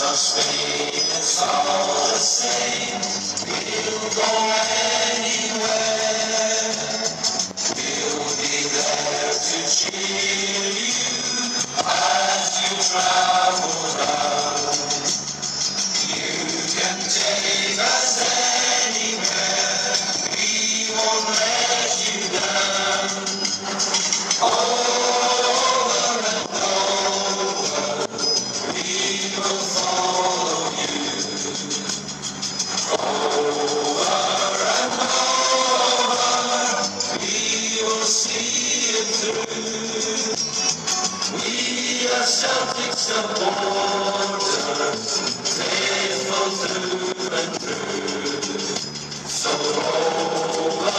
of Spain, it's all the same. We'll go anywhere. We'll be there to cheer you as you travel round. You can take us anywhere. We won't let you down. We are Celtic supporters, faithful through and through. So over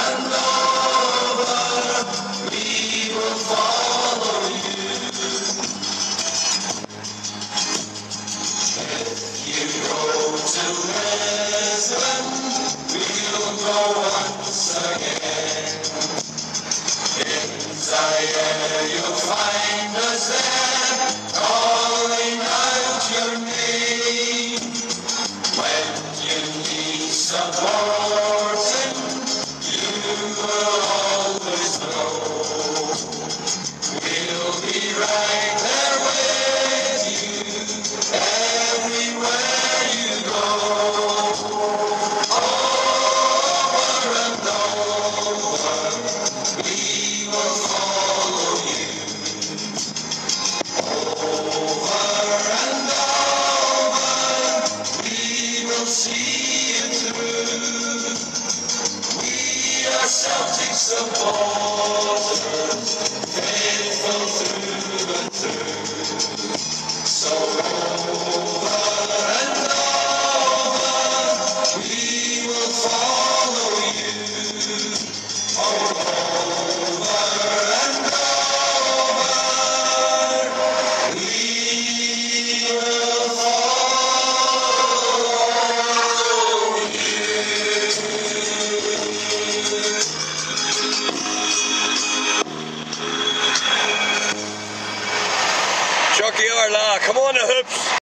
and over, we will follow you. If you go to Lisbon, we'll go once again. In Zaire, you'll find us there, calling out your name. When you need supporting, you will always know. We'll be right there with you, everywhere you go. Over and over, we will follow you. Over and over, we will see you through. We are Celtic supporters, faithful through and through. So over and over, we will follow you. Over and over, we will follow you. Chucky Arla, come on the hoops.